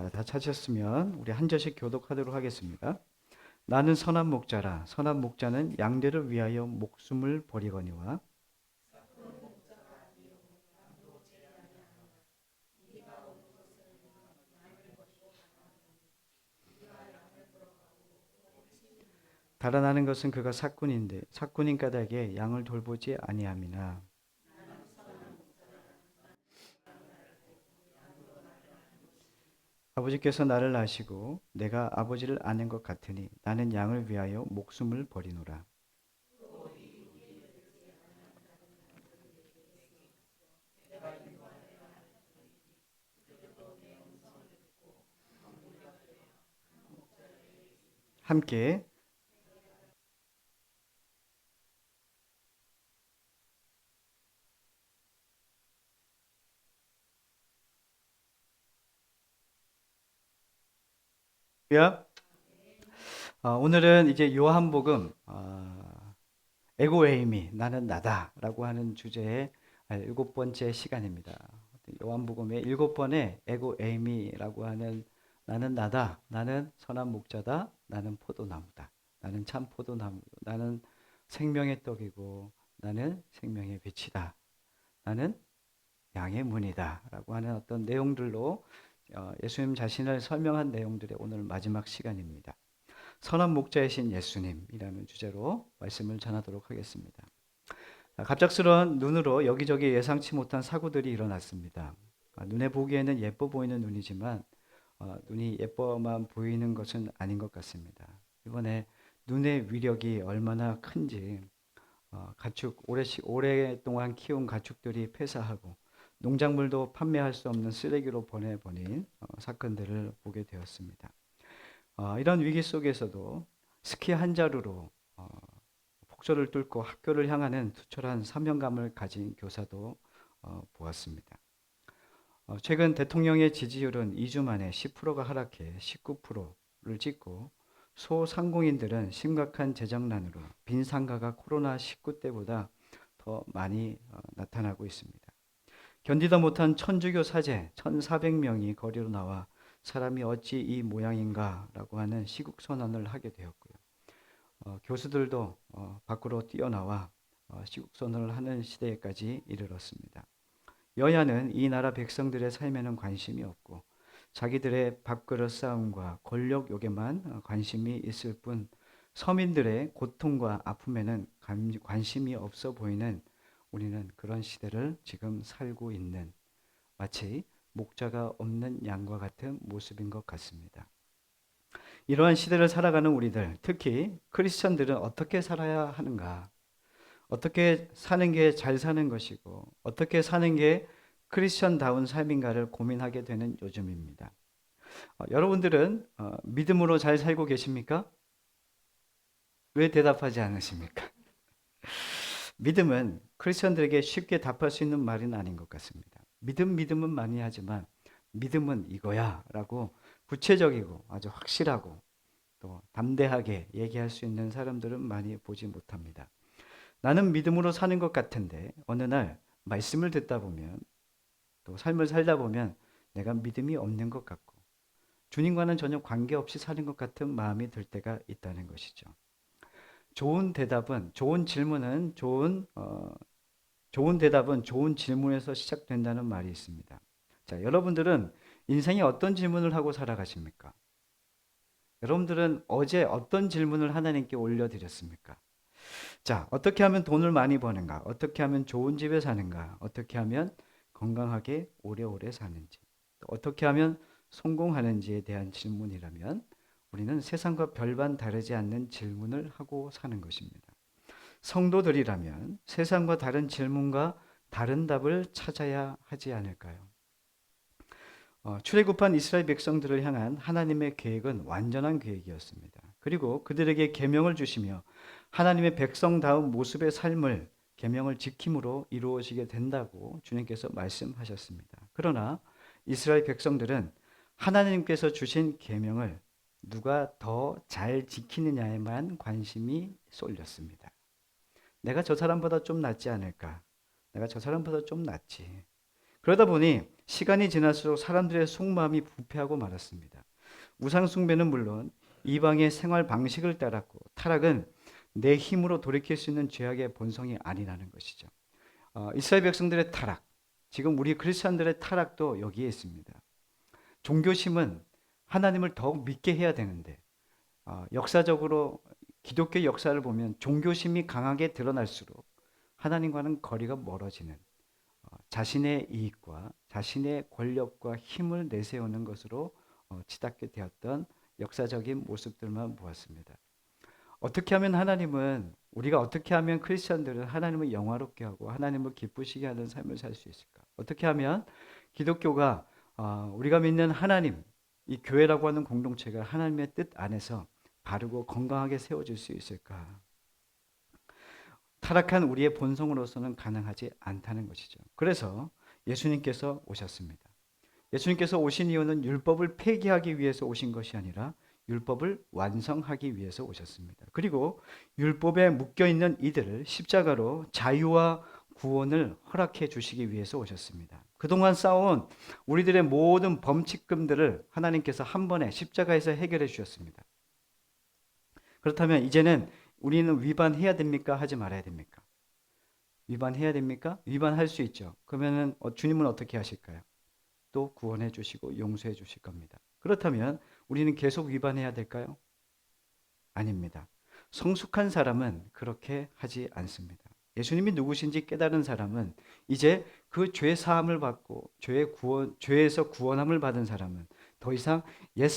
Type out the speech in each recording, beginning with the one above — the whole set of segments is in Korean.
자, 다 찾으셨으면 우리 한 절씩 교독하도록 하겠습니다. 나는 선한 목자라. 선한 목자는 양들을 위하여 목숨을 버리거니와. 달아나는 것은 그가 사꾼인데 사꾼인 까닭에 양을 돌보지 아니함이나. 아버지께서 나를 아시고 내가 아버지를 아는 것 같으니 나는 양을 위하여 목숨을 버리노라. 함께 야. 오늘은 이제 요한복음 에고에이미 나는 나다라고 하는 주제의 일곱 번째 시간입니다. 요한복음의 일곱 번의 에고에이미라고 하는 나는 나다, 나는 선한 목자다, 나는 포도나무다, 나는 참 포도나무, 나는 생명의 떡이고 나는 생명의 빛이다, 나는 양의 문이다라고 하는 어떤 내용들로 예수님 자신을 설명한 내용들의 오늘 마지막 시간입니다. 선한 목자이신 예수님이라는 주제로 말씀을 전하도록 하겠습니다. 갑작스러운 눈으로 여기저기 예상치 못한 사고들이 일어났습니다. 눈에 보기에는 예뻐 보이는 눈이지만 눈이 예뻐만 보이는 것은 아닌 것 같습니다. 이번에 눈의 위력이 얼마나 큰지 가축 오랫동안 키운 가축들이 폐사하고 농작물도 판매할 수 없는 쓰레기로 보내버린 사건들을 보게 되었습니다. 이런 위기 속에서도 스키 한 자루로 폭설을 뚫고 학교를 향하는 투철한 사명감을 가진 교사도 보았습니다. 최근 대통령의 지지율은 2주 만에 10%가 하락해 19%를 찍고 소상공인들은 심각한 재정난으로 빈상가가 코로나19 때보다 더 많이 나타나고 있습니다. 견디다 못한 천주교 사제 1,400명이 거리로 나와 사람이 어찌 이 모양인가 라고 하는 시국선언을 하게 되었고요. 교수들도 밖으로 뛰어나와 시국선언을 하는 시대까지 이르렀습니다. 여야는 이 나라 백성들의 삶에는 관심이 없고 자기들의 밥그릇 싸움과 권력 욕에만 관심이 있을 뿐 서민들의 고통과 아픔에는 관심이 없어 보이는 우리는 그런 시대를 지금 살고 있는 마치 목자가 없는 양과 같은 모습인 것 같습니다. 이러한 시대를 살아가는 우리들, 특히 크리스천들은 어떻게 살아야 하는가? 어떻게 사는 게 잘 사는 것이고, 어떻게 사는 게 크리스천다운 삶인가를 고민하게 되는 요즘입니다. 여러분들은 믿음으로 잘 살고 계십니까? 왜 대답하지 않으십니까? 믿음은 크리스천들에게 쉽게 답할 수 있는 말은 아닌 것 같습니다. 믿음은 많이 하지만 믿음은 이거야 라고 구체적이고 아주 확실하고 또 담대하게 얘기할 수 있는 사람들은 많이 보지 못합니다. 나는 믿음으로 사는 것 같은데 어느 날 말씀을 듣다 보면 또 삶을 살다 보면 내가 믿음이 없는 것 같고 주님과는 전혀 관계없이 사는 것 같은 마음이 들 때가 있다는 것이죠. 좋은 대답은 좋은 질문에서 시작된다는 말이 있습니다. 자, 여러분들은 인생에 어떤 질문을 하고 살아가십니까? 여러분들은 어제 어떤 질문을 하나님께 올려드렸습니까? 자, 어떻게 하면 돈을 많이 버는가? 어떻게 하면 좋은 집에 사는가? 어떻게 하면 건강하게 오래오래 사는지? 어떻게 하면 성공하는지에 대한 질문이라면 우리는 세상과 별반 다르지 않는 질문을 하고 사는 것입니다. 성도들이라면 세상과 다른 질문과 다른 답을 찾아야 하지 않을까요? 출애굽한 이스라엘 백성들을 향한 하나님의 계획은 완전한 계획이었습니다. 그리고 그들에게 계명을 주시며 하나님의 백성다운 모습의 삶을 계명을 지킴으로 이루어지게 된다고 주님께서 말씀하셨습니다. 그러나 이스라엘 백성들은 하나님께서 주신 계명을 누가 더 잘 지키느냐에만 관심이 쏠렸습니다. 내가 저 사람보다 좀 낫지 않을까? 내가 저 사람보다 좀 낫지. 그러다 보니 시간이 지날수록 사람들의 속마음이 부패하고 말았습니다. 우상 숭배는 물론 이방의 생활 방식을 따랐고, 타락은 내 힘으로 돌이킬 수 있는 죄악의 본성이 아니라는 것이죠. 이스라엘 백성들의 타락, 지금 우리 크리스천들의 타락도 여기에 있습니다. 종교심은 하나님을 더욱 믿게 해야 되는데, 역사적으로 기독교 역사를 보면 종교심이 강하게 드러날수록 하나님과는 거리가 멀어지는, 자신의 이익과 자신의 권력과 힘을 내세우는 것으로 치닫게 되었던 역사적인 모습들만 보았습니다. 어떻게 하면 우리가 어떻게 하면 크리스천들은 하나님을 영화롭게 하고 하나님을 기쁘시게 하는 삶을 살 수 있을까? 어떻게 하면 기독교가, 우리가 믿는 하나님, 이 교회라고 하는 공동체가 하나님의 뜻 안에서 바르고 건강하게 세워질 수 있을까? 타락한 우리의 본성으로서는 가능하지 않다는 것이죠. 그래서 예수님께서 오셨습니다. 예수님께서 오신 이유는 율법을 폐기하기 위해서 오신 것이 아니라 율법을 완성하기 위해서 오셨습니다. 그리고 율법에 묶여 있는 이들을 십자가로 자유와 구원을 허락해 주시기 위해서 오셨습니다. 그동안 쌓아온 우리들의 모든 범칙금들을 하나님께서 한 번에 십자가에서 해결해 주셨습니다. 그렇다면 이제는 우리는 위반해야 됩니까? 하지 말아야 됩니까? 위반해야 됩니까? 위반할 수 있죠. 그러면은 주님은 어떻게 하실까요? 또 구원해 주시고 용서해 주실 겁니다. 그렇다면 우리는 계속 위반해야 될까요? 아닙니다. 성숙한 사람은 그렇게 하지 않습니다. 예수님이 누구신지 깨달은 사람은 이제 그 죄 사함을 받고 죄에서 구원함을 받은 사람은 더 이상 옛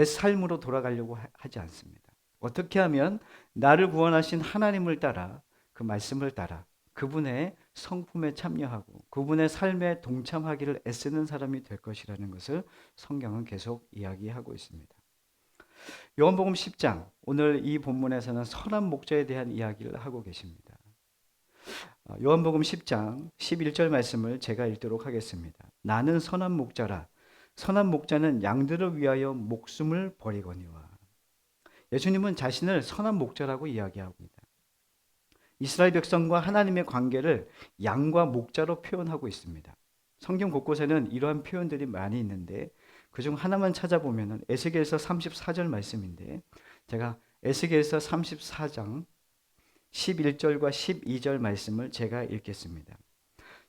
삶으로 돌아가려고 하지 않습니다. 어떻게 하면 나를 구원하신 하나님을 따라, 그 말씀을 따라 그분의 성품에 참여하고 그분의 삶에 동참하기를 애쓰는 사람이 될 것이라는 것을 성경은 계속 이야기하고 있습니다. 요한복음 10장, 오늘 이 본문에서는 선한 목자에 대한 이야기를 하고 계십니다. 요한복음 10장 11절 말씀을 제가 읽도록 하겠습니다. 나는 선한 목자라. 선한 목자는 양들을 위하여 목숨을 버리거니와. 예수님은 자신을 선한 목자라고 이야기합니다. 이스라엘 백성과 하나님의 관계를 양과 목자로 표현하고 있습니다. 성경 곳곳에는 이러한 표현들이 많이 있는데 그중 하나만 찾아보면 에스겔서 34절 말씀인데, 제가 에스겔서 34장 11절과 12절 말씀을 제가 읽겠습니다.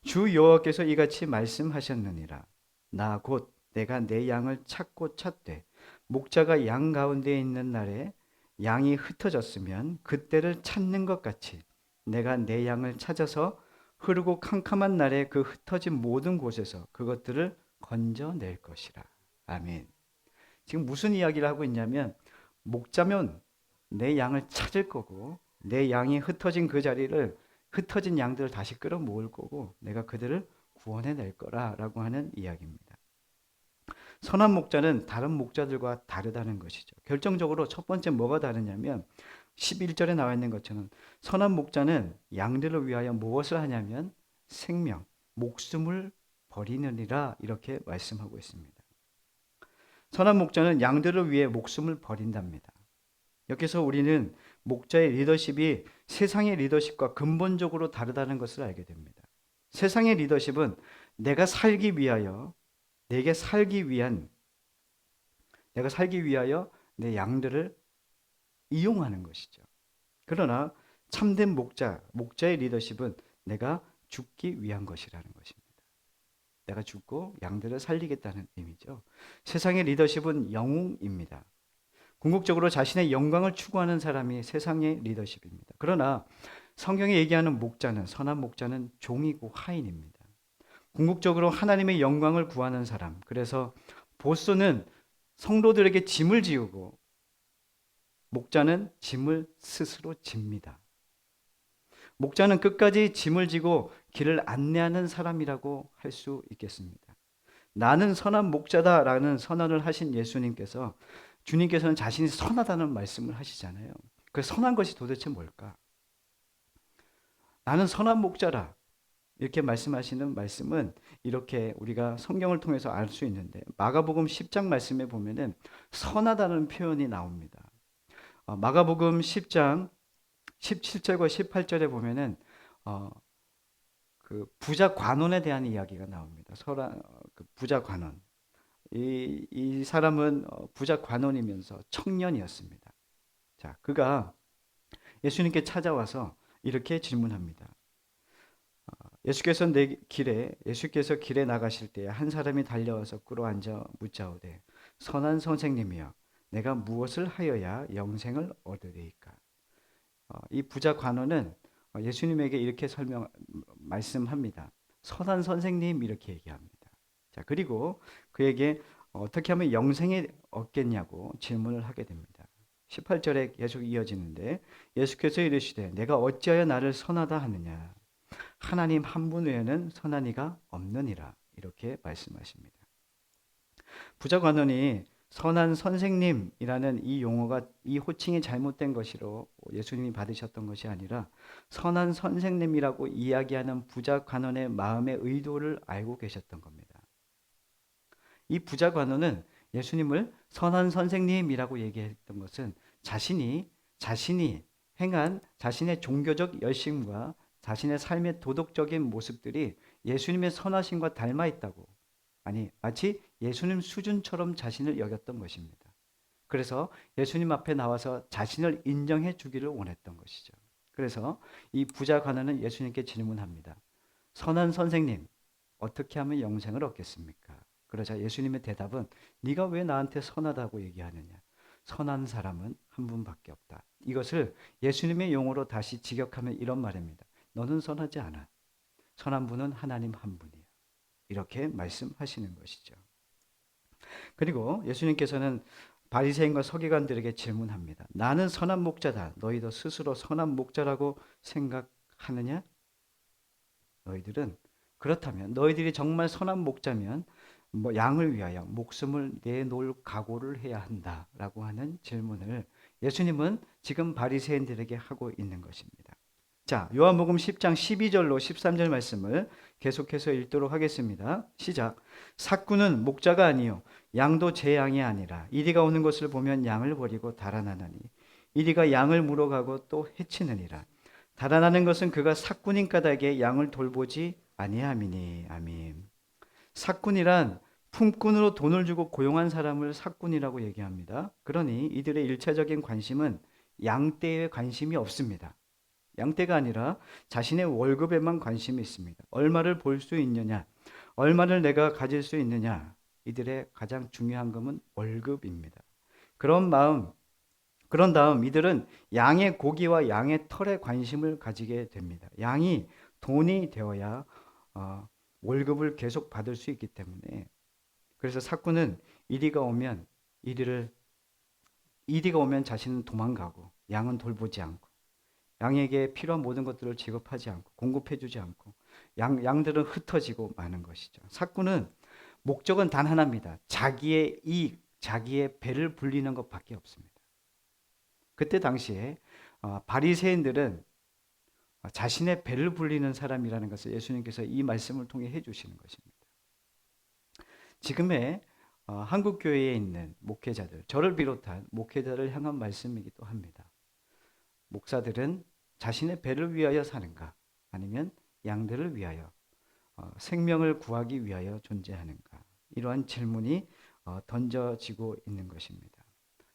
주 여호와께서 이같이 말씀하셨느니라. 나 곧 내가 내 양을 찾고 찾되 목자가 양 가운데 있는 날에 양이 흩어졌으면 그때를 찾는 것 같이 내가 내 양을 찾아서 흐르고 캄캄한 날에 그 흩어진 모든 곳에서 그것들을 건져낼 것이라. 아멘. 지금 무슨 이야기를 하고 있냐면, 목자면 내 양을 찾을 거고 내 양이 흩어진 그 자리를, 흩어진 양들을 다시 끌어모을 거고 내가 그들을 구원해낼 거라라고 하는 이야기입니다. 선한 목자는 다른 목자들과 다르다는 것이죠. 결정적으로 첫 번째 뭐가 다르냐면 11절에 나와 있는 것처럼 선한 목자는 양들을 위하여 무엇을 하냐면 생명, 목숨을 버리느니라, 이렇게 말씀하고 있습니다. 선한 목자는 양들을 위해 목숨을 버린답니다. 여기서 우리는 목자의 리더십이 세상의 리더십과 근본적으로 다르다는 것을 알게 됩니다. 세상의 리더십은 내가 살기 위하여 내 양들을 이용하는 것이죠. 그러나 참된 목자의 리더십은 내가 죽기 위한 것이라는 것입니다. 내가 죽고 양들을 살리겠다는 의미죠. 세상의 리더십은 영웅입니다. 궁극적으로 자신의 영광을 추구하는 사람이 세상의 리더십입니다. 그러나 성경이 얘기하는 선한 목자는 종이고 하인입니다. 궁극적으로 하나님의 영광을 구하는 사람. 그래서 보스는 성도들에게 짐을 지우고 목자는 짐을 스스로 집니다. 목자는 끝까지 짐을 지고 길을 안내하는 사람이라고 할 수 있겠습니다. 나는 선한 목자다라는 선언을 하신 주님께서는 자신이 선하다는 말씀을 하시잖아요. 그 선한 것이 도대체 뭘까? 나는 선한 목자라, 이렇게 말씀하시는 말씀은 이렇게 우리가 성경을 통해서 알 수 있는데, 마가복음 10장 말씀에 보면은 선하다는 표현이 나옵니다. 마가복음 10장 17절과 18절에 보면은 그 부자 관원에 대한 이야기가 나옵니다. 그 부자 관원. 이 사람은 부자 관원이면서 청년이었습니다. 자, 그가 예수님께 찾아와서 이렇게 질문합니다. 예수께서 길에 나가실 때 한 사람이 달려와서 꿇어앉아 묻자오되 선한 선생님이여 내가 무엇을 하여야 영생을 얻으리이까. 이 부자 관원은 예수님에게 이렇게 말씀합니다. 선한 선생님 이렇게 얘기합니다. 자, 그리고 그에게 어떻게 하면 영생이 얻겠냐고 질문을 하게 됩니다. 18절에 계속 이어지는데 예수께서 이르시되 내가 어찌하여 나를 선하다 하느냐 하나님 한 분 외에는 선한 이가 없느니라 이렇게 말씀하십니다. 부자 관원이 선한 선생님이라는 이 용어가 이 호칭이 잘못된 것이로 예수님이 받으셨던 것이 아니라 선한 선생님이라고 이야기하는 부자 관원의 마음의 의도를 알고 계셨던 겁니다. 이 부자 관원은 예수님을 선한 선생님이라고 얘기했던 것은 자신이 행한 자신의 종교적 열심과 자신의 삶의 도덕적인 모습들이 예수님의 선하심과 닮아 있다고, 아니 마치 예수님 수준처럼 자신을 여겼던 것입니다. 그래서 예수님 앞에 나와서 자신을 인정해 주기를 원했던 것이죠. 그래서 이 부자 관원은 예수님께 질문합니다. 선한 선생님, 어떻게 하면 영생을 얻겠습니까? 그러자 예수님의 대답은 네가 왜 나한테 선하다고 얘기하느냐? 선한 사람은 한 분밖에 없다. 이것을 예수님의 용어로 다시 직역하면 이런 말입니다. 너는 선하지 않아. 선한 분은 하나님 한 분이야. 이렇게 말씀하시는 것이죠. 그리고 예수님께서는 바리새인과 서기관들에게 질문합니다. 나는 선한 목자다. 너희도 스스로 선한 목자라고 생각하느냐? 너희들은 그렇다면 너희들이 정말 선한 목자면 양을 위하여 목숨을 내놓을 각오를 해야 한다라고 하는 질문을 예수님은 지금 바리새인들에게 하고 있는 것입니다. 자, 요한복음 10장 12절로 13절 말씀을 계속해서 읽도록 하겠습니다. 시작. 삭구는 목자가 아니요 양도 제 양이 아니라 이리가 오는 것을 보면 양을 버리고 달아나나니 이리가 양을 물어가고 또 해치느니라. 달아나는 것은 그가 삭군인 까닭에 양을 돌보지 아니함이니. 아멘. 삭군이란 품꾼으로 돈을 주고 고용한 사람을 삭군이라고 얘기합니다. 그러니 이들의 일차적인 관심은 양떼에 관심이 없습니다. 양떼가 아니라 자신의 월급에만 관심이 있습니다. 얼마를 벌 수 있느냐, 얼마를 내가 가질 수 있느냐, 이들의 가장 중요한 것은 월급입니다. 그런 다음 이들은 양의 고기와 양의 털에 관심을 가지게 됩니다. 양이 돈이 되어야 월급을 계속 받을 수 있기 때문에, 그래서 삭구는 이리가 오면 자신은 도망가고 양은 돌보지 않고 양에게 필요한 모든 것들을 지급하지 않고 공급해주지 않고 양들은 흩어지고 마는 것이죠. 삭구는 목적은 단 하나입니다. 자기의 이익, 자기의 배를 불리는 것밖에 없습니다. 그때 당시에 바리새인들은 자신의 배를 불리는 사람이라는 것을 예수님께서 이 말씀을 통해 해주시는 것입니다. 지금의 한국 교회에 있는 목회자들, 저를 비롯한 목회자를 향한 말씀이기도 합니다. 목사들은 자신의 배를 위하여 사는가? 아니면 양들을 위하여 생명을 구하기 위하여 존재하는가? 이러한 질문이 던져지고 있는 것입니다.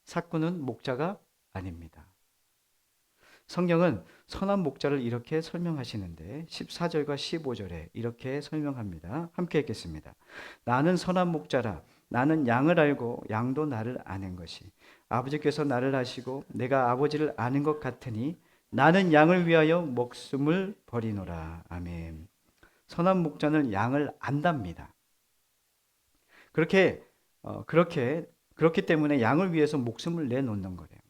삭구는 목자가 아닙니다. 성경은 선한 목자를 이렇게 설명하시는데 14절과 15절에 이렇게 설명합니다. 함께 읽겠습니다. 나는 선한 목자라. 나는 양을 알고 양도 나를 아는 것이 아버지께서 나를 아시고 내가 아버지를 아는 것 같으니 나는 양을 위하여 목숨을 버리노라. 아멘. 선한 목자는 양을 안답니다. 그렇기 때문에 양을 위해서 목숨을 내놓는 거래요.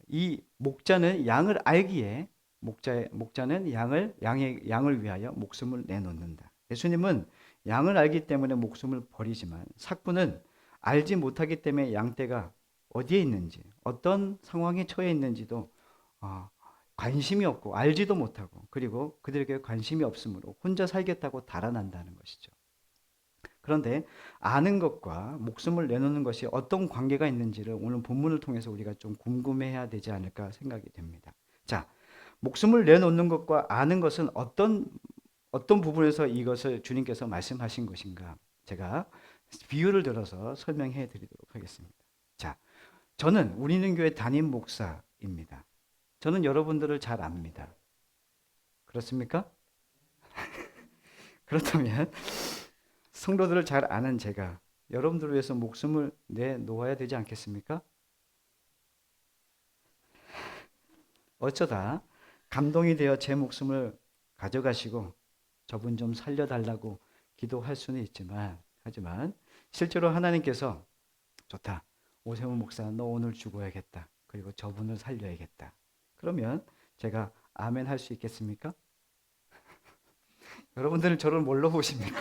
이 목자는 양을 알기에 목자는 양을 위하여 목숨을 내놓는다. 예수님은 양을 알기 때문에 목숨을 버리지만 삭구는 알지 못하기 때문에 양떼가 어디에 있는지 어떤 상황에 처해 있는지도 관심이 없고 알지도 못하고 그리고 그들에게 관심이 없으므로 혼자 살겠다고 달아난다는 것이죠. 그런데 아는 것과 목숨을 내놓는 것이 어떤 관계가 있는지를 오늘 본문을 통해서 우리가 좀 궁금해야 되지 않을까 생각이 됩니다. 자, 목숨을 내놓는 것과 아는 것은 어떤 어떤 부분에서 이것을 주님께서 말씀하신 것인가? 제가 비유를 들어서 설명해 드리도록 하겠습니다. 자, 저는 우리는 교회 담임 목사입니다. 저는 여러분들을 잘 압니다. 그렇습니까? 그렇다면 성도들을 잘 아는 제가 여러분들을 위해서 목숨을 내놓아야 되지 않겠습니까? 어쩌다 감동이 되어 제 목숨을 가져가시고 저분 좀 살려달라고 기도할 수는 있지만, 하지만 실제로 하나님께서 좋다, 오세훈 목사 너 오늘 죽어야겠다, 그리고 저분을 살려야겠다, 그러면 제가 아멘 할 수 있겠습니까? 여러분들은 저를 뭘로 보십니까?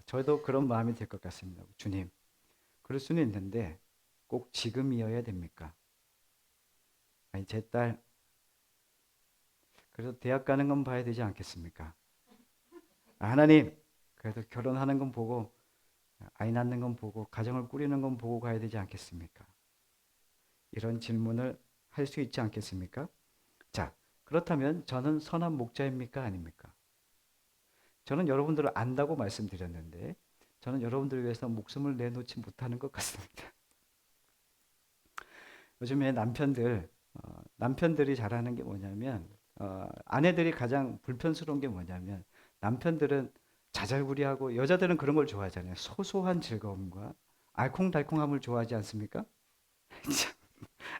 저도 그런 마음이 될 것 같습니다. 주님, 그럴 수는 있는데 꼭 지금이어야 됩니까? 아니, 제 딸 그래도 대학 가는 건 봐야 되지 않겠습니까? 하나님, 그래도 결혼하는 건 보고 아이 낳는 건 보고 가정을 꾸리는 건 보고 가야 되지 않겠습니까? 이런 질문을 할 수 있지 않겠습니까? 자, 그렇다면 저는 선한 목자입니까? 아닙니까? 저는 여러분들을 안다고 말씀드렸는데 저는 여러분들을 위해서 목숨을 내놓지 못하는 것 같습니다. 요즘에 남편들이 잘하는 게 뭐냐면, 아내들이 가장 불편스러운 게 뭐냐면, 남편들은 자잘구리하고 여자들은 그런 걸 좋아하잖아요. 소소한 즐거움과 알콩달콩함을 좋아하지 않습니까?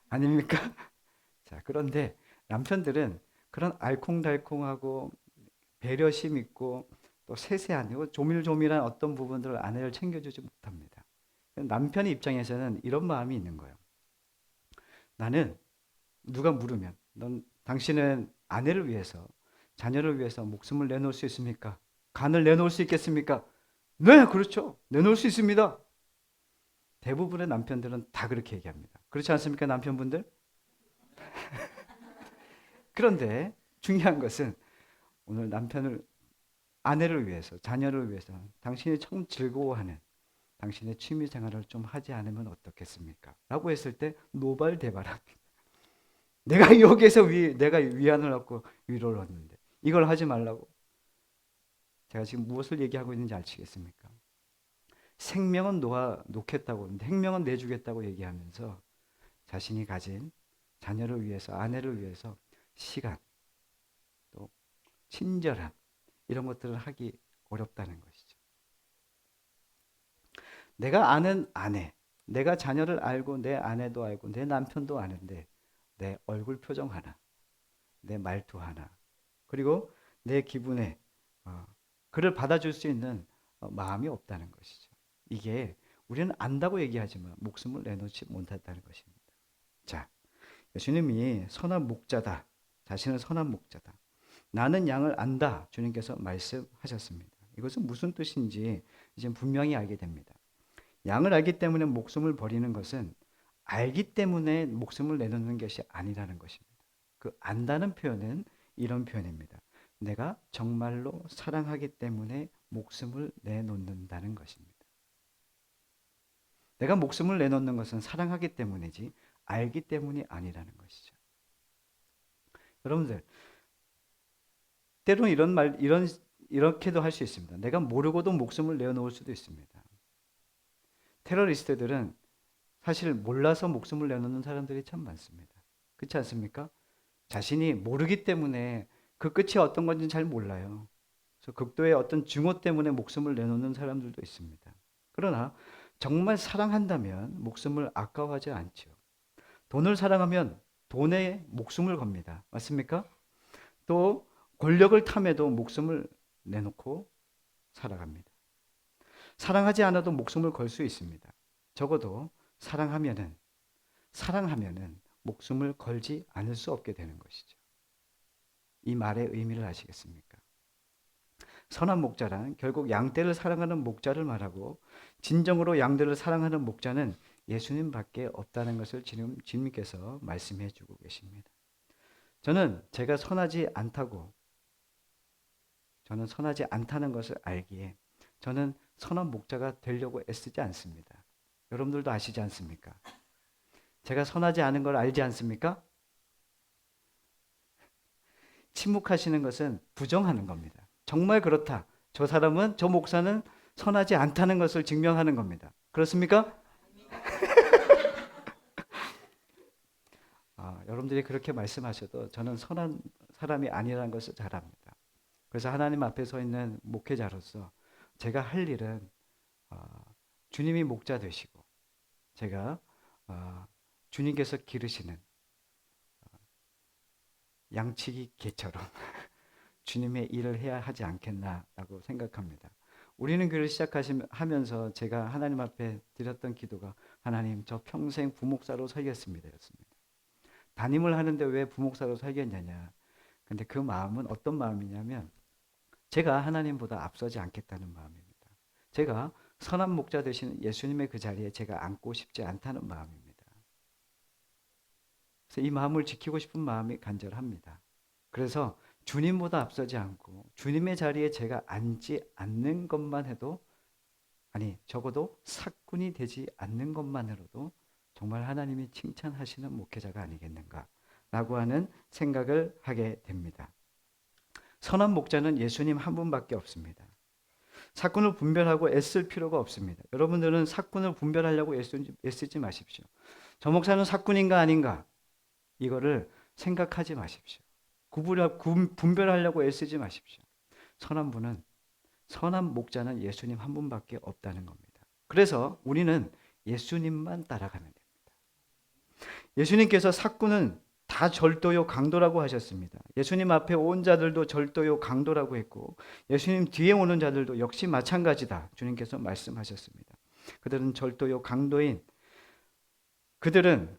아닙니까? 자, 그런데 남편들은 그런 알콩달콩하고 배려심 있고 또 세세한 조밀조밀한 어떤 부분들을 아내를 챙겨주지 못합니다. 남편의 입장에서는 이런 마음이 있는 거예요. 나는 누가 물으면 넌 당신은 아내를 위해서 자녀를 위해서 목숨을 내놓을 수 있습니까? 간을 내놓을 수 있겠습니까? 네, 그렇죠. 내놓을 수 있습니다. 대부분의 남편들은 다 그렇게 얘기합니다. 그렇지 않습니까, 남편분들? 그런데 중요한 것은 오늘 아내를 위해서, 자녀를 위해서 당신이 참 즐거워하는 당신의 취미 생활을 좀 하지 않으면 어떻겠습니까? 라고 했을 때 노발대발합니다. 내가 위안을 얻고 위로를 얻는데 이걸 하지 말라고. 제가 지금 무엇을 얘기하고 있는지 아시겠습니까? 생명은 놓겠다고, 생명은 내주겠다고 얘기하면서 자신이 가진 자녀를 위해서, 아내를 위해서 시간, 또 친절함, 이런 것들을 하기 어렵다는 것이죠. 내가 아는 아내, 내가 자녀를 알고 내 아내도 알고 내 남편도 아는데 내 얼굴 표정 하나, 내 말투 하나, 그리고 내 기분에 그를 받아줄 수 있는 마음이 없다는 것이죠. 이게 우리는 안다고 얘기하지만 목숨을 내놓지 못한다는 것입니다. 자, 예수님이 선한 목자다. 자신은 선한 목자다. 나는 양을 안다. 주님께서 말씀하셨습니다. 이것은 무슨 뜻인지 이제 분명히 알게 됩니다. 양을 알기 때문에 목숨을 버리는 것은 알기 때문에 목숨을 내놓는 것이 아니라는 것입니다. 그 안다는 표현은 이런 표현입니다. 내가 정말로 사랑하기 때문에 목숨을 내놓는다는 것입니다. 내가 목숨을 내놓는 것은 사랑하기 때문이지 알기 때문이 아니라는 것이죠. 여러분들, 때로는 이렇게도 할 수 있습니다. 내가 모르고도 목숨을 내어놓을 수도 있습니다. 테러리스트들은 사실 몰라서 목숨을 내놓는 사람들이 참 많습니다. 그렇지 않습니까? 자신이 모르기 때문에 그 끝이 어떤 건지 잘 몰라요. 그래서 극도의 어떤 증오 때문에 목숨을 내놓는 사람들도 있습니다. 그러나 정말 사랑한다면 목숨을 아까워하지 않죠. 돈을 사랑하면 돈에 목숨을 겁니다. 맞습니까? 또 권력을 탐해도 목숨을 내놓고 살아갑니다. 사랑하지 않아도 목숨을 걸 수 있습니다. 적어도 사랑하면은 목숨을 걸지 않을 수 없게 되는 것이죠. 이 말의 의미를 아시겠습니까? 선한 목자란 결국 양떼를 사랑하는 목자를 말하고 진정으로 양들을 사랑하는 목자는 예수님밖에 없다는 것을 지금 주님께서 말씀해 주고 계십니다. 저는 선하지 않다는 것을 알기에 저는 선한 목자가 되려고 애쓰지 않습니다. 여러분들도 아시지 않습니까? 제가 선하지 않은 걸 알지 않습니까? 침묵하시는 것은 부정하는 겁니다. 정말 그렇다. 저 사람은, 저 목사는 선하지 않다는 것을 증명하는 겁니다. 그렇습니까? 여러분들이 그렇게 말씀하셔도 저는 선한 사람이 아니라는 것을 잘 압니다. 그래서 하나님 앞에 서 있는 목회자로서 제가 할 일은 주님이 목자 되시고 제가 주님께서 기르시는 양치기 개처럼 주님의 일을 해야 하지 않겠나라고 생각합니다. 우리는 교회를 시작하면서 제가 하나님 앞에 드렸던 기도가 하나님 저 평생 부목사로 살겠습니다 였습니다. 담임을 하는데 왜 부목사로 살겠느냐. 근데 그 마음은 어떤 마음이냐면 제가 하나님보다 앞서지 않겠다는 마음입니다. 제가 선한 목자 되시는 예수님의 그 자리에 제가 앉고 싶지 않다는 마음입니다. 그래서 이 마음을 지키고 싶은 마음이 간절합니다. 그래서 주님보다 앞서지 않고 주님의 자리에 제가 앉지 않는 것만 해도 적어도 사꾼이 되지 않는 것만으로도 정말 하나님이 칭찬하시는 목회자가 아니겠는가 라고 하는 생각을 하게 됩니다. 선한 목자는 예수님 한 분밖에 없습니다. 사꾼을 분별하고 애쓸 필요가 없습니다. 여러분들은 사꾼을 분별하려고 애쓰지 마십시오. 저 목사는 사꾼인가 아닌가 이거를 생각하지 마십시오. 분별하려고 애쓰지 마십시오. 선한 목자는 예수님 한 분밖에 없다는 겁니다. 그래서 우리는 예수님만 따라가면 됩니다. 예수님께서 사꾼은 다 절도요 강도라고 하셨습니다. 예수님 앞에 온 자들도 절도요 강도라고 했고 예수님 뒤에 오는 자들도 역시 마찬가지다. 주님께서 말씀하셨습니다. 그들은 절도요 강도인 그들은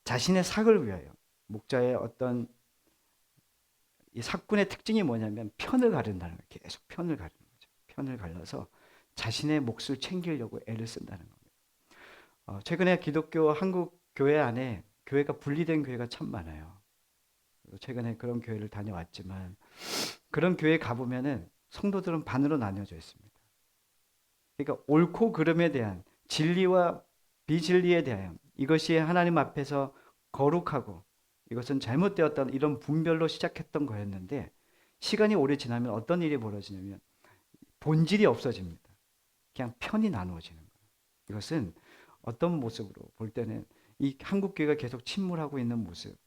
자신의 삭을 위하여 목자의 어떤 이 사꾼의 특징이 뭐냐면 편을 가른다는 거예요. 계속 편을 가르는 거죠. 편을 갈라서 자신의 몫을 챙기려고 애를 쓴다는 겁니다. 최근에 기독교 한국 교회 안에 교회가 분리된 교회가 참 많아요. 최근에 그런 교회를 다녀왔지만 그런 교회 가보면은 성도들은 반으로 나뉘어져 있습니다. 그러니까 옳고 그름에 대한 진리와 비진리에 대한 이것이 하나님 앞에서 거룩하고 이것은 잘못되었다는 이런 분별로 시작했던 거였는데 시간이 오래 지나면 어떤 일이 벌어지냐면 본질이 없어집니다. 그냥 편이 나누어지는 거예요. 이것은 어떤 모습으로 볼 때는 이 한국 교회가 계속 침몰하고 있는 모습,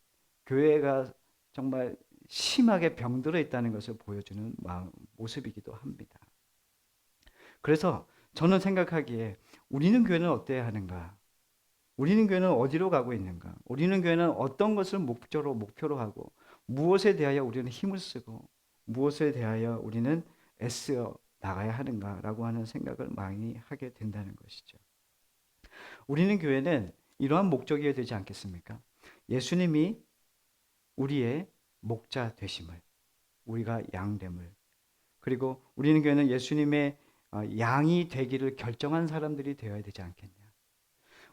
교회가 정말 심하게 병들어 있다는 것을 보여주는 모습이기도 합니다. 그래서 저는 생각하기에 우리는 교회는 어때야 하는가? 우리는 교회는 어디로 가고 있는가? 우리는 교회는 어떤 것을 목표로 하고 무엇에 대하여 우리는 힘을 쓰고 무엇에 대하여 우리는 애써 나가야 하는가라고 하는 생각을 많이 하게 된다는 것이죠. 우리는 교회는 이러한 목적이어야 되지 않겠습니까? 예수님이 우리의 목자 되심을, 우리가 양됨을, 그리고 우리는 교회는 예수님의 양이 되기를 결정한 사람들이 되어야 되지 않겠냐.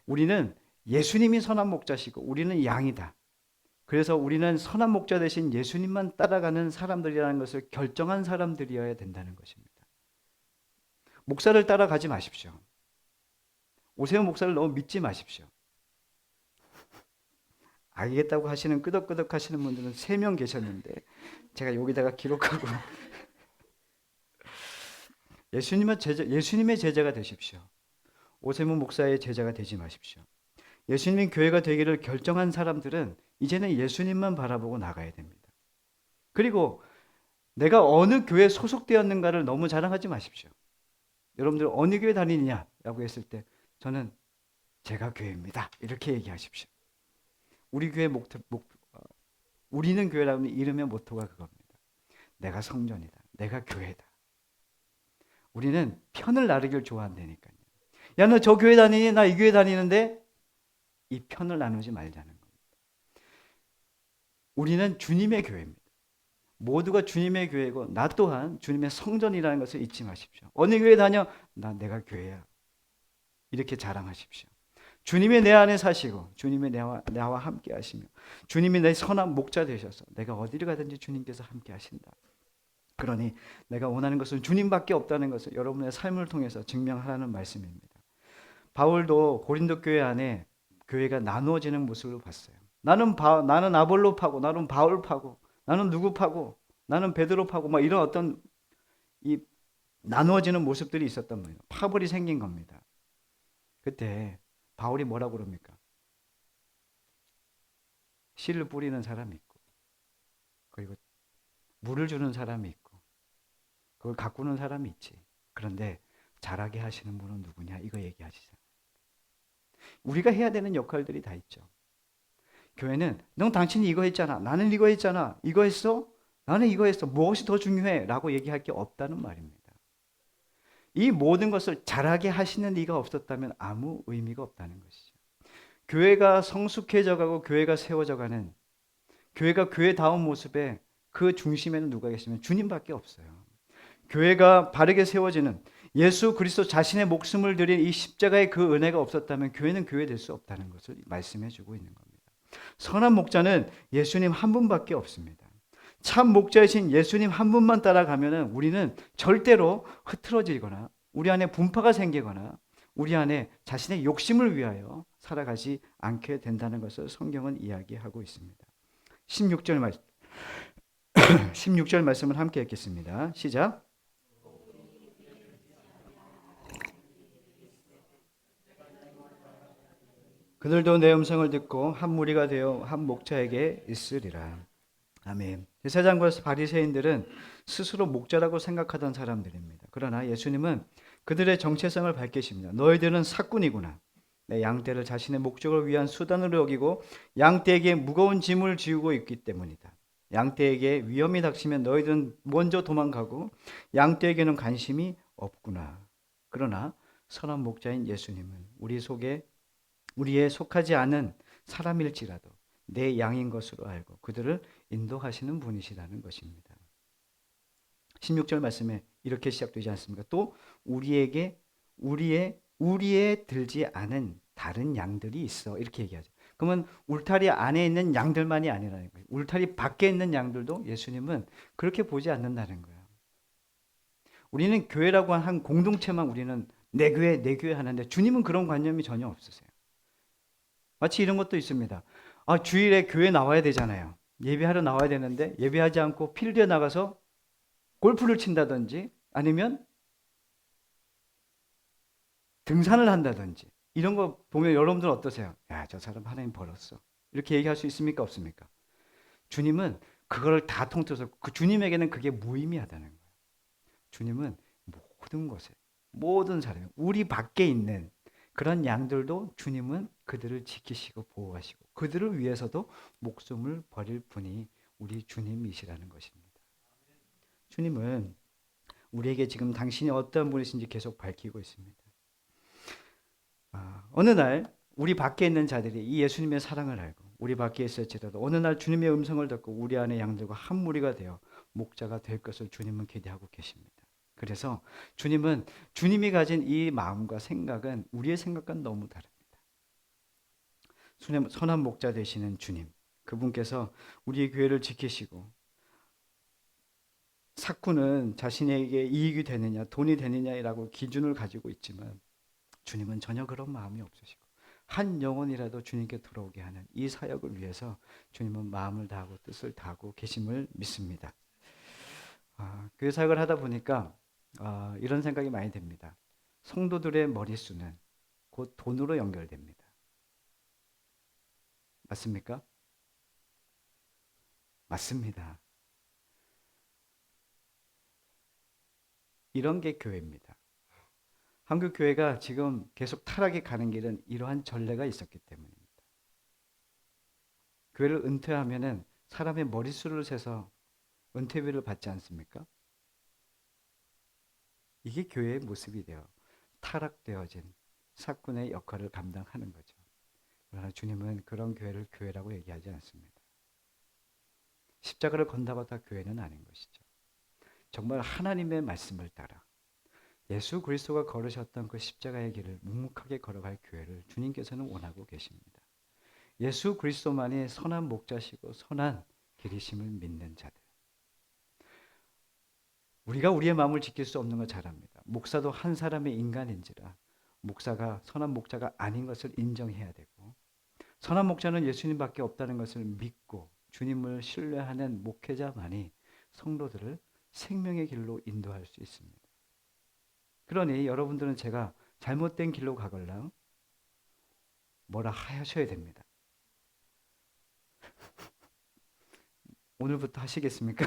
우리는 예수님이 선한 목자시고 우리는 양이다. 그래서 우리는 선한 목자 대신 예수님만 따라가는 사람들이라는 것을 결정한 사람들이어야 된다는 것입니다. 목사를 따라가지 마십시오. 오세훈 목사를 너무 믿지 마십시오. 알겠다고 하시는 끄덕끄덕 하시는 분들은 3명 계셨는데 제가 여기다가 기록하고 예수님의 제자가 되십시오. 오세훈 목사의 제자가 되지 마십시오. 예수님이 교회가 되기를 결정한 사람들은 이제는 예수님만 바라보고 나가야 됩니다. 그리고 내가 어느 교회에 소속되었는가를 너무 자랑하지 마십시오. 여러분들 어느 교회 다니느냐라고 했을 때 저는 제가 교회입니다. 이렇게 얘기하십시오. 우리 교회 우리는 교회라는 이름의 모토가 그겁니다. 내가 성전이다. 내가 교회다. 우리는 편을 나르길 좋아한다니까요. 야, 너 저 교회 다니니? 나 이 교회 다니는데? 이 편을 나누지 말자는 겁니다. 우리는 주님의 교회입니다. 모두가 주님의 교회고 나 또한 주님의 성전이라는 것을 잊지 마십시오. 어느 교회 다녀? 내가 교회야. 이렇게 자랑하십시오. 주님이 내 안에 사시고 주님이 나와 함께 하시며 주님이 내 선한 목자 되셔서 내가 어디를 가든지 주님께서 함께 하신다. 그러니 내가 원하는 것은 주님밖에 없다는 것을 여러분의 삶을 통해서 증명하라는 말씀입니다. 바울도 고린도 교회 안에 교회가 나누어지는 모습을 봤어요. 나는 아볼로 파고, 나는 바울 파고, 나는 누구 파고, 나는 베드로 파고, 막 이런 어떤 이 나누어지는 모습들이 있었단 말이에요. 파벌이 생긴 겁니다. 그때 바울이 뭐라고 그럽니까? 씨를 뿌리는 사람이 있고, 그리고 물을 주는 사람이 있고, 그걸 가꾸는 사람이 있지. 그런데 잘하게 하시는 분은 누구냐? 이거 얘기하시잖아요. 우리가 해야 되는 역할들이 다 있죠. 교회는 너 당신이 이거 했잖아. 나는 이거 했잖아. 이거 했어? 나는 이거 했어. 무엇이 더 중요해? 라고 얘기할 게 없다는 말입니다. 이 모든 것을 잘하게 하시는 이가 없었다면 아무 의미가 없다는 것이죠. 교회가 성숙해져 가고 교회가 세워져 가는, 교회가 교회다운 모습에 그 중심에는 누가 계시면 주님밖에 없어요. 교회가 바르게 세워지는, 예수 그리스도 자신의 목숨을 드린 이 십자가의 그 은혜가 없었다면 교회는 교회 될 수 없다는 것을 말씀해 주고 있는 겁니다. 선한 목자는 예수님 한 분밖에 없습니다. 참 목자이신 예수님 한 분만 따라가면은 우리는 절대로 흐트러지거나 우리 안에 분파가 생기거나 우리 안에 자신의 욕심을 위하여 살아가지 않게 된다는 것을 성경은 이야기하고 있습니다. 16절 말씀 16절 말씀을 함께 읽겠습니다. 시작. 그들도 내 음성을 듣고 한 무리가 되어 한 목자에게 있으리라. 아멘. 제사장과 바리새인들은 스스로 목자라고 생각하던 사람들입니다. 그러나 예수님은 그들의 정체성을 밝히십니다. 너희들은 사꾼이구나. 내 양떼를 자신의 목적을 위한 수단으로 여기고 양떼에게 무거운 짐을 지우고 있기 때문이다. 양떼에게 위험이 닥치면 너희들은 먼저 도망가고 양떼에게는 관심이 없구나. 그러나 선한 목자인 예수님은 우리에 속하지 않은 사람일지라도 내 양인 것으로 알고 그들을 인도하시는 분이시라는 것입니다. 16절 말씀에 이렇게 시작되지 않습니까? 또 우리에 들지 않은 다른 양들이 있어. 이렇게 얘기하죠. 그러면 울타리 안에 있는 양들만이 아니라는 거예요. 울타리 밖에 있는 양들도 예수님은 그렇게 보지 않는다는 거예요. 우리는 교회라고 한 공동체만 우리는 내 교회 하는데 주님은 그런 관념이 전혀 없으세요. 마치 이런 것도 있습니다. 주일에 교회 나와야 되잖아요. 예배하러 나와야 되는데 예배하지 않고 필드에 나가서 골프를 친다든지 아니면 등산을 한다든지 이런 거 보면 여러분들 어떠세요? 야, 저 사람 하나님 벌었어. 이렇게 얘기할 수 있습니까? 없습니까? 주님은 그거를 다 통틀어서 그 주님에게는 그게 무의미하다는 거예요. 주님은 모든 것에 모든 사람 우리 밖에 있는 그런 양들도 주님은 그들을 지키시고 보호하시고 그들을 위해서도 목숨을 버릴 분이 우리 주님이시라는 것입니다. 주님은 우리에게 지금 당신이 어떤 분이신지 계속 밝히고 있습니다. 어느 날 우리 밖에 있는 자들이 이 예수님의 사랑을 알고 우리 밖에 있을지라도 어느 날 주님의 음성을 듣고 우리 안에 양들과 한 무리가 되어 목자가 될 것을 주님은 기대하고 계십니다. 그래서 주님은 주님이 가진 이 마음과 생각은 우리의 생각과는 너무 다릅니다. 선한 목자 되시는 주님, 그분께서 우리의 교회를 지키시고 사꾼은 자신에게 이익이 되느냐 돈이 되느냐라고 기준을 가지고 있지만 주님은 전혀 그런 마음이 없으시고 한 영혼이라도 주님께 들어오게 하는 이 사역을 위해서 주님은 마음을 다하고 뜻을 다하고 계심을 믿습니다. 교회 사역을 하다 보니까 이런 생각이 많이 듭니다. 성도들의 머릿수는 곧 돈으로 연결됩니다. 맞습니까? 맞습니다. 이런 게 교회입니다. 한국 교회가 지금 계속 타락이 가는 길은 이러한 전례가 있었기 때문입니다. 교회를 은퇴하면은 사람의 머릿수를 세서 은퇴비를 받지 않습니까? 이게 교회의 모습이 되어 타락되어진 사꾼의 역할을 감당하는 거죠. 그러나 주님은 그런 교회를 교회라고 얘기하지 않습니다. 십자가를 건다고 다 교회는 아닌 것이죠. 정말 하나님의 말씀을 따라 예수 그리스도가 걸으셨던 그 십자가의 길을 묵묵하게 걸어갈 교회를 주님께서는 원하고 계십니다. 예수 그리스도만이 선한 목자시고 선한 길이심을 믿는 자들. 우리가 우리의 마음을 지킬 수 없는 걸 잘 압니다. 목사도 한 사람의 인간인지라 목사가 선한 목자가 아닌 것을 인정해야 되고 선한 목자는 예수님밖에 없다는 것을 믿고 주님을 신뢰하는 목회자만이 성도들을 생명의 길로 인도할 수 있습니다. 그러니 여러분들은 제가 잘못된 길로 가걸랑 뭐라 하셔야 됩니다. 오늘부터 하시겠습니까?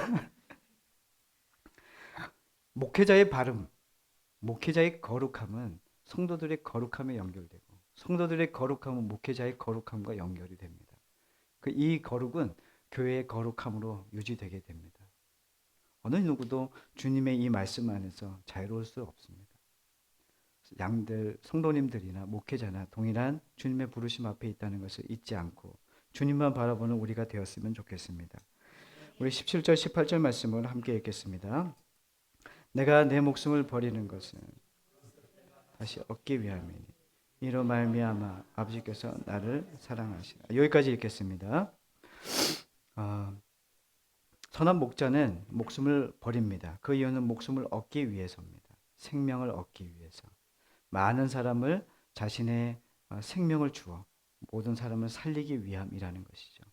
목회자의 바름, 목회자의 거룩함은 성도들의 거룩함에 연결되고 성도들의 거룩함은 목회자의 거룩함과 연결이 됩니다. 이 거룩은 교회의 거룩함으로 유지되게 됩니다. 어느 누구도 주님의 이 말씀 안에서 자유로울 수 없습니다. 양들, 성도님들이나 목회자나 동일한 주님의 부르심 앞에 있다는 것을 잊지 않고 주님만 바라보는 우리가 되었으면 좋겠습니다. 우리 17절, 18절 말씀을 함께 읽겠습니다. 내가 내 목숨을 버리는 것은 다시 얻기 위함이니 이로 말미암아 아버지께서 나를 사랑하시라. 여기까지 읽겠습니다. 선한 목자는 목숨을 버립니다. 그 이유는 목숨을 얻기 위해서입니다. 생명을 얻기 위해서. 많은 사람을 자신의 생명을 주어 모든 사람을 살리기 위함이라는 것이죠.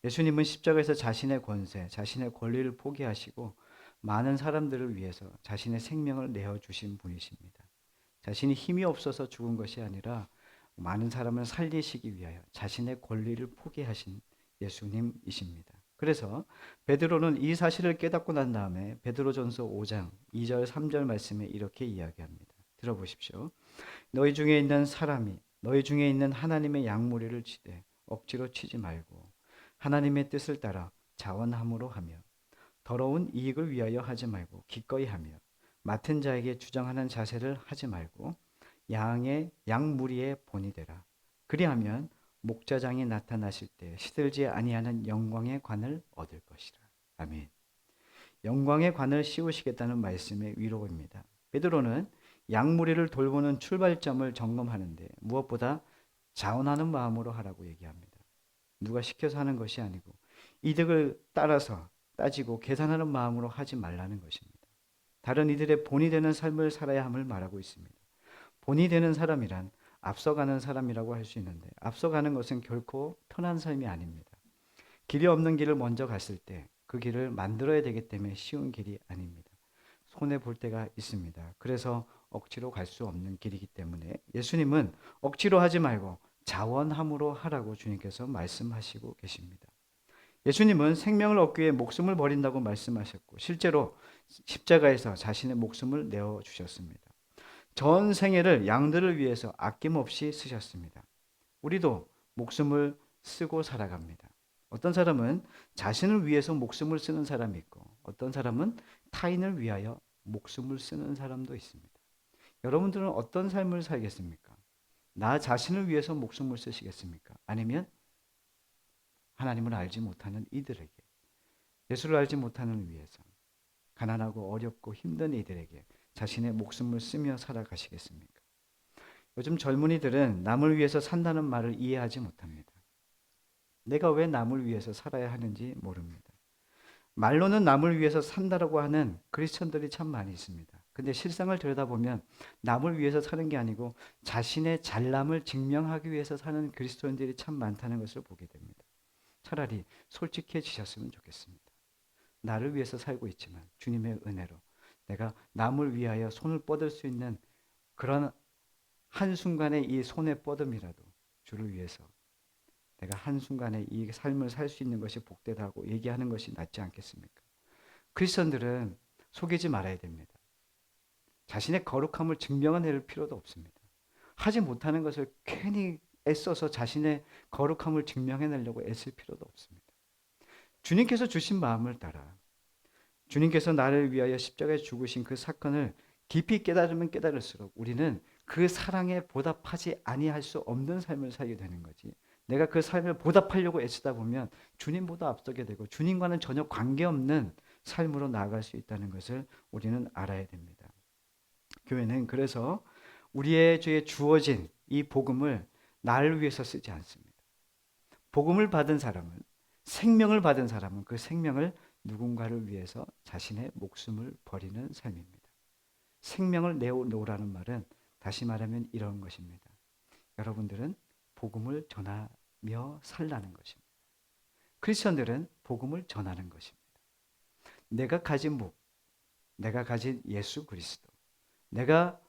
예수님은 십자가에서 자신의 권세, 자신의 권리를 포기하시고 많은 사람들을 위해서 자신의 생명을 내어주신 분이십니다. 자신이 힘이 없어서 죽은 것이 아니라 많은 사람을 살리시기 위하여 자신의 권리를 포기하신 예수님이십니다. 그래서 베드로는 이 사실을 깨닫고 난 다음에 베드로전서 5장 2절 3절 말씀에 이렇게 이야기합니다. 들어보십시오. 너희 중에 있는 하나님의 양무리를 치되 억지로 치지 말고 하나님의 뜻을 따라 자원함으로 하며 더러운 이익을 위하여 하지 말고 기꺼이 하며 맡은 자에게 주장하는 자세를 하지 말고 양무리의 본이 되라. 그리하면 목자장이 나타나실 때 시들지 아니하는 영광의 관을 얻을 것이라. 아멘. 영광의 관을 씌우시겠다는 말씀의 위로입니다. 베드로는 양무리를 돌보는 출발점을 점검하는데 무엇보다 자원하는 마음으로 하라고 얘기합니다. 누가 시켜서 하는 것이 아니고 이득을 따라서 따지고 계산하는 마음으로 하지 말라는 것입니다. 다른 이들의 본이 되는 삶을 살아야 함을 말하고 있습니다. 본이 되는 사람이란 앞서가는 사람이라고 할 수 있는데 앞서가는 것은 결코 편한 삶이 아닙니다. 길이 없는 길을 먼저 갔을 때 그 길을 만들어야 되기 때문에 쉬운 길이 아닙니다. 손해볼 때가 있습니다. 그래서 억지로 갈 수 없는 길이기 때문에 예수님은 억지로 하지 말고 자원함으로 하라고 주님께서 말씀하시고 계십니다. 예수님은 생명을 얻기 위해 목숨을 버린다고 말씀하셨고 실제로 십자가에서 자신의 목숨을 내어주셨습니다. 전 생애를 양들을 위해서 아낌없이 쓰셨습니다. 우리도 목숨을 쓰고 살아갑니다. 어떤 사람은 자신을 위해서 목숨을 쓰는 사람이 있고 어떤 사람은 타인을 위하여 목숨을 쓰는 사람도 있습니다. 여러분들은 어떤 삶을 살겠습니까? 나 자신을 위해서 목숨을 쓰시겠습니까? 아니면 하나님을 알지 못하는 이들에게, 예수를 알지 못하는 위해서 가난하고 어렵고 힘든 이들에게 자신의 목숨을 쓰며 살아가시겠습니까? 요즘 젊은이들은 남을 위해서 산다는 말을 이해하지 못합니다. 내가 왜 남을 위해서 살아야 하는지 모릅니다. 말로는 남을 위해서 산다라고 하는 크리스천들이 참 많이 있습니다. 근데 실상을 들여다보면 남을 위해서 사는 게 아니고 자신의 잘남을 증명하기 위해서 사는 그리스도인들이 참 많다는 것을 보게 됩니다. 차라리 솔직해지셨으면 좋겠습니다. 나를 위해서 살고 있지만 주님의 은혜로 내가 남을 위하여 손을 뻗을 수 있는 그런 한순간의 이 손의 뻗음이라도 주를 위해서 내가 한순간에 이 삶을 살 수 있는 것이 복되다고 얘기하는 것이 낫지 않겠습니까? 크리스천들은 속이지 말아야 됩니다. 자신의 거룩함을 증명해낼 필요도 없습니다. 하지 못하는 것을 괜히 애써서 자신의 거룩함을 증명해내려고 애쓸 필요도 없습니다. 주님께서 주신 마음을 따라 주님께서 나를 위하여 십자가에 죽으신 그 사건을 깊이 깨달으면 깨달을수록 우리는 그 사랑에 보답하지 아니할 수 없는 삶을 살게 되는 거지. 내가 그 삶을 보답하려고 애쓰다 보면 주님보다 앞서게 되고 주님과는 전혀 관계없는 삶으로 나아갈 수 있다는 것을 우리는 알아야 됩니다. 교회는 그래서 우리의 죄에 주어진 이 복음을 나를 위해서 쓰지 않습니다. 복음을 받은 사람은, 생명을 받은 사람은 그 생명을 누군가를 위해서 자신의 목숨을 버리는 삶입니다. 생명을 내어놓으라는 말은 다시 말하면 이런 것입니다. 여러분들은 복음을 전하십시오. 살라는 것입니다. 크리스천들은 복음을 전하는 것입니다. 내가 가진 목, 내가 가진 예수 그리스도, 내가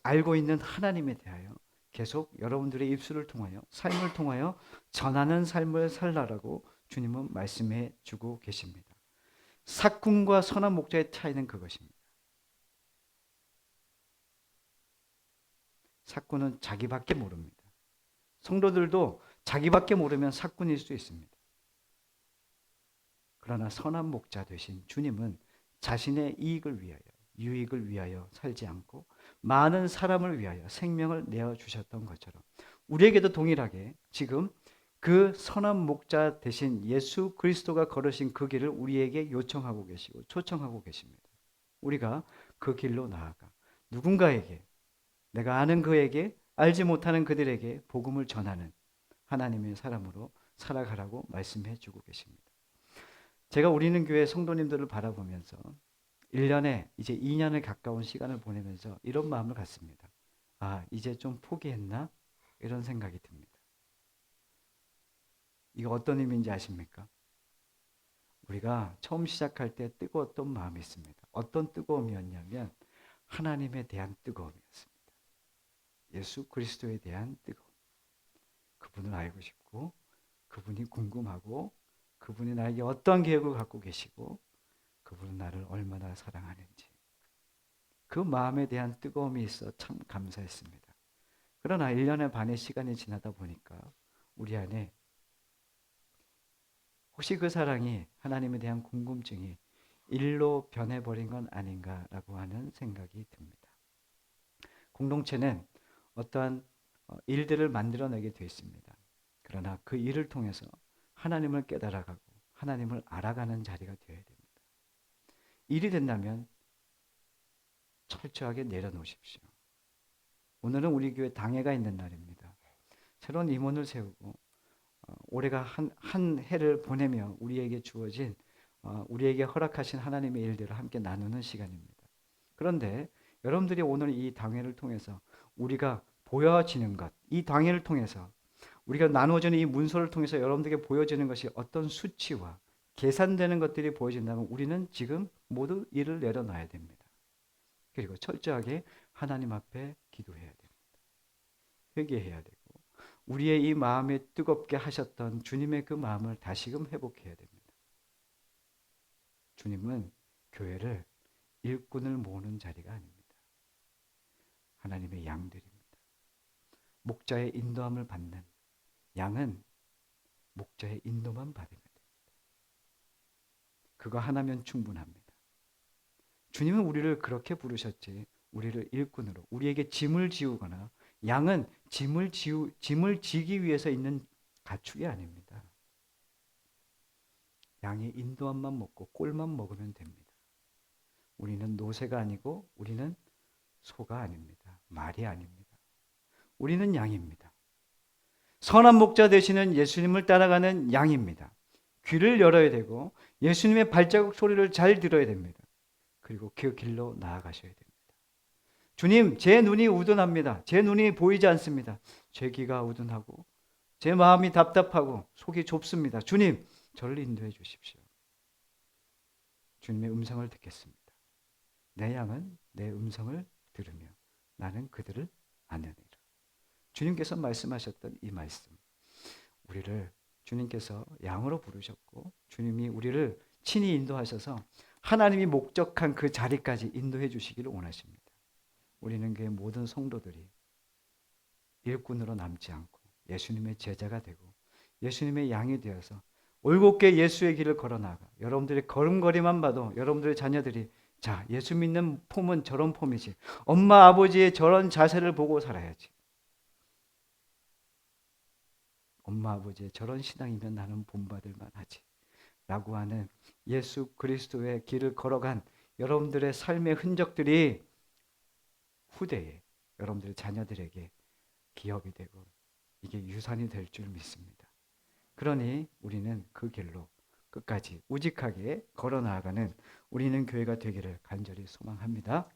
알고 있는 하나님에 대하여 계속 여러분들의 입술을 통하여 삶을 통하여 전하는 삶을 살라라고 주님은 말씀해 주고 계십니다. 삭군과 선한 목자의 차이는 그것입니다. 삭군은 자기밖에 모릅니다. 성도들도 자기밖에 모르면 삭군일 수 있습니다. 그러나 선한 목자 되신 주님은 자신의 이익을 위하여, 유익을 위하여 살지 않고 많은 사람을 위하여 생명을 내어주셨던 것처럼 우리에게도 동일하게 지금 그 선한 목자 되신 예수 그리스도가 걸으신 그 길을 우리에게 요청하고 계시고 초청하고 계십니다. 우리가 그 길로 나아가 누군가에게, 내가 아는 그에게, 알지 못하는 그들에게 복음을 전하는 하나님의 사람으로 살아가라고 말씀해 주고 계십니다. 제가 우리는 교회 성도님들을 바라보면서 1년에 이제 2년을 가까운 시간을 보내면서 이런 마음을 갖습니다. 아, 이제 좀 포기했나? 이런 생각이 듭니다. 이거 어떤 의미인지 아십니까? 우리가 처음 시작할 때 뜨거웠던 마음이 있습니다. 어떤 뜨거움이었냐면 하나님에 대한 뜨거움이었습니다. 예수 그리스도에 대한 뜨거움. 그분을 알고 싶고 그분이 궁금하고 그분이 나에게 어떠한 계획을 갖고 계시고 그분은 나를 얼마나 사랑하는지 그 마음에 대한 뜨거움이 있어 참 감사했습니다. 그러나 1년의 반의 시간이 지나다 보니까 우리 안에 혹시 그 사랑이 하나님에 대한 궁금증이 일로 변해버린 건 아닌가라고 하는 생각이 듭니다. 공동체는 어떠한 일들을 만들어내게 되어 있습니다. 그러나 그 일을 통해서 하나님을 깨달아가고 하나님을 알아가는 자리가 되어야 됩니다. 일이 된다면 철저하게 내려놓으십시오. 오늘은 우리 교회 당회가 있는 날입니다. 새로운 임원을 세우고 올해가 한 해를 보내며 우리에게 주어진 우리에게 허락하신 하나님의 일들을 함께 나누는 시간입니다. 그런데 여러분들이 오늘 이 당회를 통해서 우리가 보여지는 것, 이 당회를 통해서 우리가 나누어지는 이 문서를 통해서 여러분들에게 보여지는 것이 어떤 수치와 계산되는 것들이 보여진다면 우리는 지금 모두 일을 내려놔야 됩니다. 그리고 철저하게 하나님 앞에 기도해야 됩니다. 회개해야 되고 우리의 이 마음에 뜨겁게 하셨던 주님의 그 마음을 다시금 회복해야 됩니다. 주님은 교회를 일꾼을 모으는 자리가 아닙니다. 하나님의 양들입니다. 목자의 인도함을 받는 양은 목자의 인도만 받으면 됩니다. 그거 하나면 충분합니다. 주님은 우리를 그렇게 부르셨지 우리를 일꾼으로 우리에게 짐을 지우거나 양은 짐을 지기 위해서 있는 가축이 아닙니다. 양의 인도함만 먹고 꼴만 먹으면 됩니다. 우리는 노새가 아니고 우리는 소가 아닙니다. 말이 아닙니다. 우리는 양입니다. 선한 목자 되시는 예수님을 따라가는 양입니다. 귀를 열어야 되고 예수님의 발자국 소리를 잘 들어야 됩니다. 그리고 그 길로 나아가셔야 됩니다. 주님, 제 눈이 우둔합니다. 제 눈이 보이지 않습니다. 제 귀가 우둔하고 제 마음이 답답하고 속이 좁습니다. 주님, 저를 인도해 주십시오. 주님의 음성을 듣겠습니다. 내 양은 내 음성을 들으며 나는 그들을 아느니라. 주님께서 말씀하셨던 이 말씀, 우리를 주님께서 양으로 부르셨고 주님이 우리를 친히 인도하셔서 하나님이 목적한 그 자리까지 인도해 주시기를 원하십니다. 우리는 그의 모든 성도들이 일꾼으로 남지 않고 예수님의 제자가 되고 예수님의 양이 되어서 올곧게 예수의 길을 걸어나가 여러분들의 걸음걸이만 봐도 여러분들의 자녀들이 자, 예수 믿는 폼은 저런 폼이지. 엄마 아버지의 저런 자세를 보고 살아야지. 엄마 아버지의 저런 신앙이면 나는 본받을 만하지. 라고 하는 예수 그리스도의 길을 걸어간 여러분들의 삶의 흔적들이 후대에 여러분들의 자녀들에게 기업이 되고 이게 유산이 될 줄 믿습니다. 그러니 우리는 그 길로 끝까지 우직하게 걸어 나아가는 우리는 교회가 되기를 간절히 소망합니다.